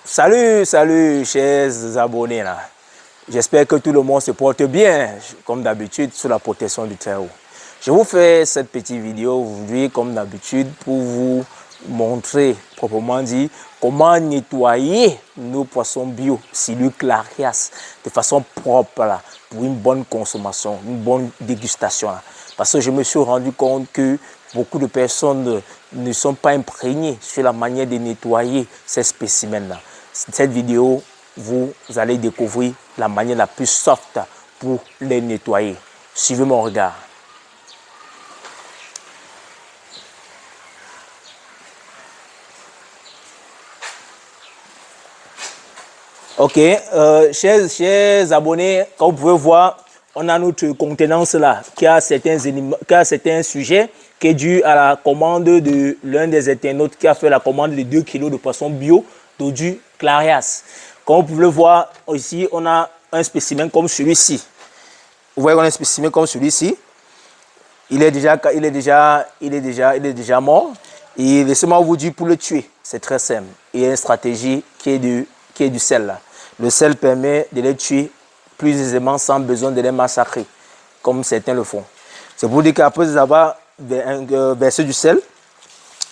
Salut chers abonnés là. J'espère que tout le monde se porte bien, comme d'habitude, sous la protection du Très-Haut. Je vous fais cette petite vidéo aujourd'hui, comme d'habitude, pour vous montrer, proprement dit, comment nettoyer nos poissons bio, Silure clarias, de façon propre là, pour une bonne consommation, une bonne dégustation là. Parce que je me suis rendu compte que beaucoup de personnes ne sont pas imprégnées sur la manière de nettoyer ces spécimens-là. Cette vidéo, vous allez découvrir la manière la plus soft pour les nettoyer. Suivez mon regard. Ok, chers abonnés, comme vous pouvez voir, on a notre contenance là qui a certains sujets qui est dû à la commande de l'un des internautes qui a fait la commande de 2 kg de poisson bio d'Odu Clarias. Comme vous pouvez le voir ici, on a un spécimen comme celui-ci. Vous voyez, on a un spécimen comme celui-ci. Il est déjà mort. Et laissez-moi vous dire pour le tuer, c'est très simple. Il y a une stratégie qui est du sel là. Le sel permet de les tuer plus aisément sans besoin de les massacrer, comme certains le font. C'est pour dire qu'après avoir versé du sel,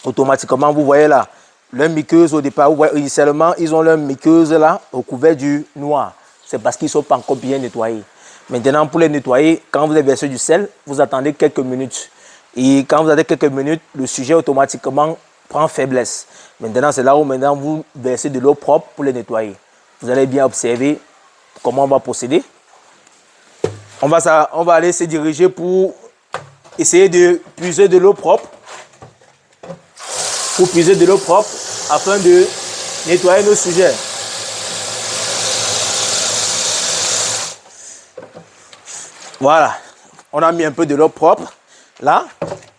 automatiquement, vous voyez là, leur muqueuse au départ, vous voyez, initialement, ils ont leur muqueuse là, recouvert du noir. C'est parce qu'ils ne sont pas encore bien nettoyés. Maintenant, pour les nettoyer, quand vous avez versé du sel, vous attendez quelques minutes. Et quand vous avez quelques minutes, le sujet automatiquement prend faiblesse. Maintenant, c'est là où maintenant vous versez de l'eau propre pour les nettoyer. Vous allez bien observer comment on va procéder. On va aller se diriger pour essayer de puiser de l'eau propre. Pour puiser de l'eau propre afin de nettoyer nos sujets. Voilà, on a mis un peu de l'eau propre. Là,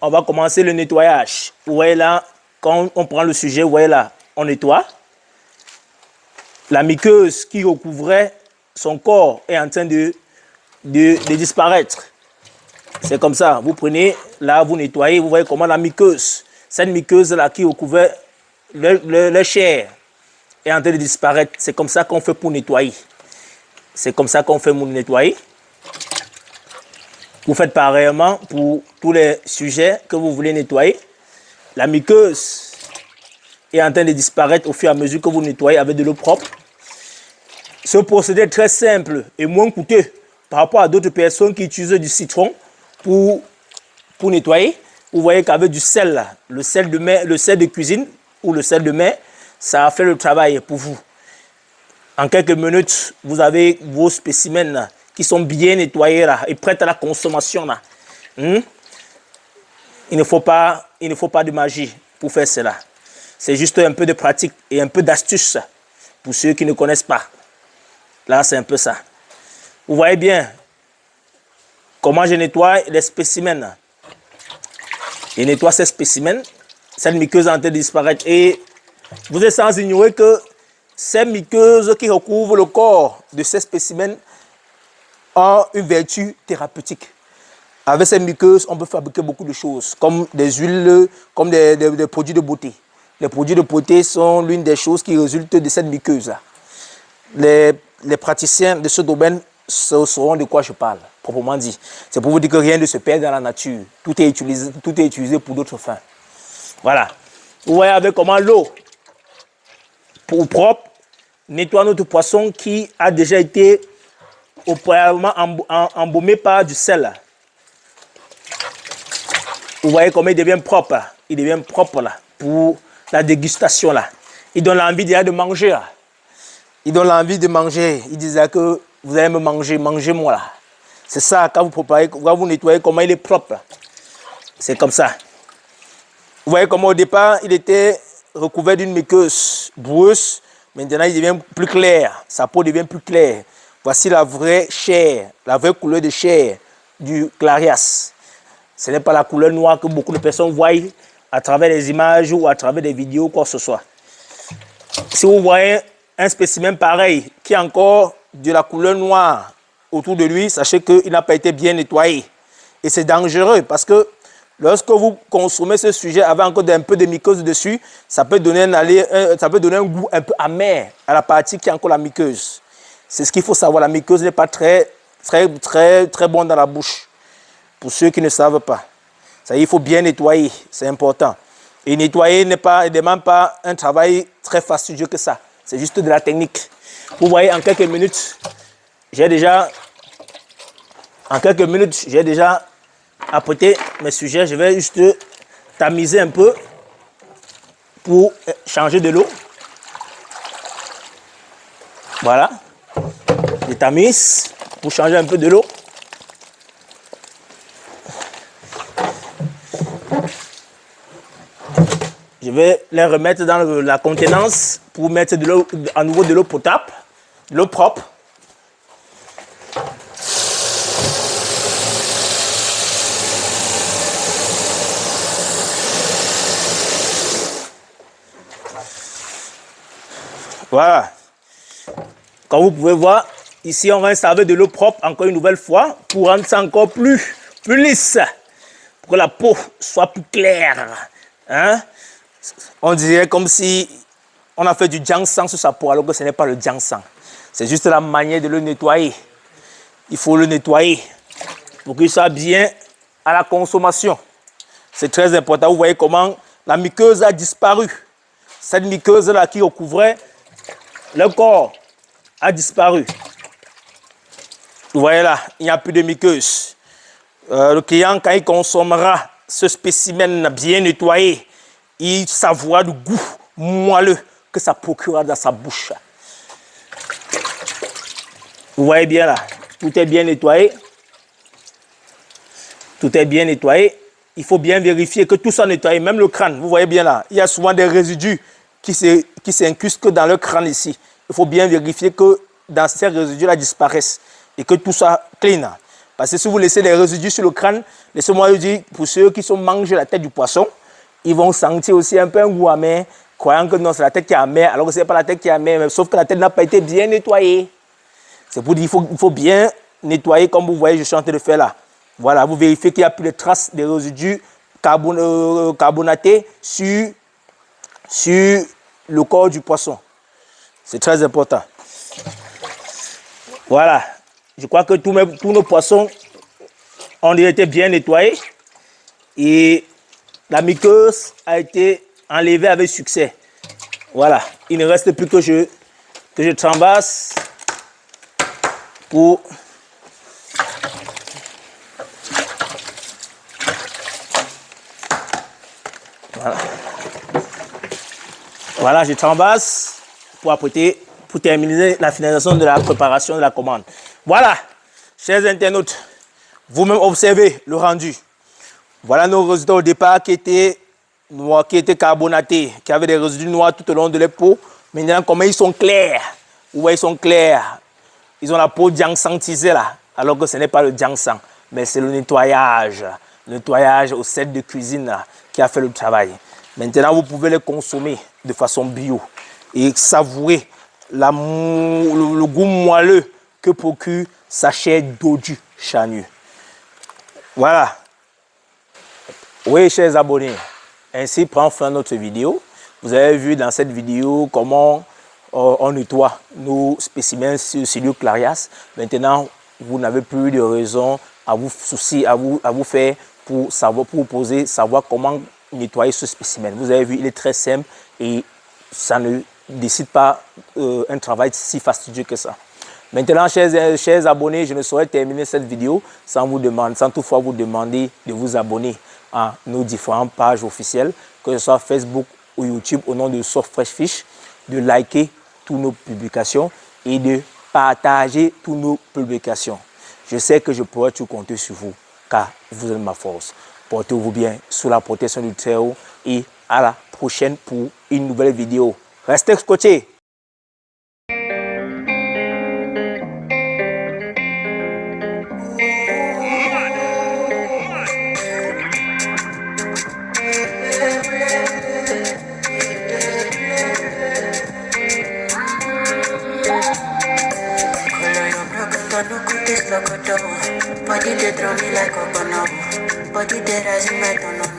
on va commencer le nettoyage. Vous voyez là, quand on prend le sujet, vous voyez là, on nettoie. La muqueuse qui recouvrait son corps est en train de disparaître. C'est comme ça, vous prenez, là, vous nettoyez, vous voyez comment la muqueuse, cette muqueuse-là qui recouvrait le chair est en train de disparaître. C'est comme ça qu'on fait pour nettoyer. C'est comme ça qu'on fait pour nettoyer. Vous faites pareillement pour tous les sujets que vous voulez nettoyer. La muqueuse est en train de disparaître au fur et à mesure que vous nettoyez avec de l'eau propre. Ce procédé est très simple et moins coûteux par rapport à d'autres personnes qui utilisent du citron pour nettoyer. Vous voyez qu'avec du sel, le sel de cuisine ou le sel de mer, ça a fait le travail pour vous. En quelques minutes, vous avez vos spécimens qui sont bien nettoyés là, et prêts à la consommation. Là. Il ne faut pas de magie pour faire cela. C'est juste un peu de pratique et un peu d'astuce pour ceux qui ne connaissent pas. Là, c'est un peu ça. Vous voyez bien comment je nettoie les spécimens. Je nettoie ces spécimens. Cette muqueuse est en train de disparaître. Et vous êtes sans ignorer que ces muqueuses qui recouvrent le corps de ces spécimens ont une vertu thérapeutique. Avec ces muqueuses, on peut fabriquer beaucoup de choses, comme des huiles, comme des produits de beauté. Les produits de beauté sont l'une des choses qui résultent de cette muqueuse-là. Les praticiens de ce domaine sauront de quoi je parle, proprement dit. C'est pour vous dire que rien ne se perd dans la nature. Tout est utilisé pour d'autres fins. Voilà. Vous voyez avec comment l'eau propre nettoie notre poisson qui a déjà été auparavant embaumé par du sel. Vous voyez comment il devient propre. Il devient propre là, pour la dégustation. Là. Il donne l'envie déjà de manger. Là. Il donne l'envie de manger. Il disait que vous allez me manger, mangez-moi là. C'est ça, quand vous préparez, quand vous nettoyez, comment il est propre. C'est comme ça. Vous voyez comment au départ, il était recouvert d'une muqueuse boueuse. Maintenant, il devient plus clair. Sa peau devient plus claire. Voici la vraie chair, la vraie couleur de chair du clarias. Ce n'est pas la couleur noire que beaucoup de personnes voient à travers les images ou à travers des vidéos, quoi que ce soit. Si vous voyez un spécimen pareil qui a encore de la couleur noire autour de lui, sachez qu'il n'a pas été bien nettoyé. Et c'est dangereux parce que Lorsque vous consommez ce sujet avec encore un peu de muqueuse dessus, ça peut donner un goût un peu amer à la partie qui a encore la muqueuse. C'est ce qu'il faut savoir. La muqueuse n'est pas très bonne dans la bouche. Pour ceux qui ne savent pas. Ça, il faut bien nettoyer, c'est important. Et nettoyer ne demande pas un travail très fastidieux que ça. C'est juste de la technique. Vous voyez, en quelques minutes, j'ai déjà apporté mes sujets. Je vais juste tamiser un peu pour changer de l'eau. Voilà. Je tamise pour changer un peu de l'eau. Je vais les remettre dans la contenance pour mettre de l'eau, à nouveau de l'eau potable, de l'eau propre. Voilà. Comme vous pouvez voir, ici on va installer de l'eau propre encore une nouvelle fois pour rendre ça encore plus lisse, pour que la peau soit plus claire. Hein? On dirait comme si on a fait du ginseng sur sa peau, alors que ce n'est pas le ginseng. C'est juste la manière de le nettoyer. Il faut le nettoyer pour qu'il soit bien à la consommation. C'est très important. Vous voyez comment la muqueuse a disparu. Cette muqueuse-là qui recouvrait le corps a disparu. Vous voyez là, il n'y a plus de muqueuse. Le client, quand il consommera ce spécimen bien nettoyé, il savoura le goût moelleux que ça procurera dans sa bouche. Vous voyez bien là, tout est bien nettoyé. Tout est bien nettoyé. Il faut bien vérifier que tout soit nettoyé, même le crâne. Vous voyez bien là, il y a souvent des résidus qui s'incrustent dans le crâne ici. Il faut bien vérifier que dans ces résidus-là disparaissent et que tout soit clean. Parce que si vous laissez des résidus sur le crâne, laissez-moi vous dire, pour ceux qui sont mangés la tête du poisson, ils vont sentir aussi un peu un goût amer, croyant que non, c'est la tête qui est amère, alors que ce n'est pas la tête qui est amère, sauf que la tête n'a pas été bien nettoyée. C'est pour dire qu'il faut bien nettoyer, comme vous voyez, je suis en train de faire là. Voilà, vous vérifiez qu'il n'y a plus de traces de résidus carbonatés sur le corps du poisson. C'est très important. Voilà, je crois que tous nos poissons ont été bien nettoyés et la muqueuse a été enlevée avec succès. Voilà, il ne reste plus que je trambasse pour voilà, je trambasse pour terminer la finalisation de la préparation de la commande. Voilà, chers internautes, vous-même observez le rendu. Voilà nos résultats au départ qui étaient noirs, qui étaient carbonatés, qui avaient des résidus noirs tout au long de la peau. Maintenant, comment ils sont clairs. Vous voyez, ils sont clairs. Ils ont la peau ginsengtisée là, alors que ce n'est pas le ginseng, mais c'est le nettoyage. Le nettoyage au set de cuisine là, qui a fait le travail. Maintenant, vous pouvez les consommer de façon bio et savourer le goût moelleux que procure sa chair dodu chagnu. Voilà. Oui, chers abonnés, ainsi prend fin notre vidéo. Vous avez vu dans cette vidéo comment on nettoie nos spécimens sur Silio clarias. Maintenant, vous n'avez plus de raison à vous soucier, à vous faire pour vous poser, savoir comment nettoyer ce spécimen. Vous avez vu, il est très simple et ça ne décide pas un travail si fastidieux que ça. Maintenant, chers abonnés, je ne saurais terminer cette vidéo sans toutefois vous demander de vous abonner à nos différentes pages officielles, que ce soit Facebook ou YouTube au nom de Soft Fresh Fish, de liker toutes nos publications et de partager toutes nos publications. Je sais que je pourrai tout compter sur vous, car vous êtes ma force. Portez-vous bien sous la protection du Très-Haut et à la prochaine pour une nouvelle vidéo. Restez scotchés. Body they throw me like a banana. Body they dime que no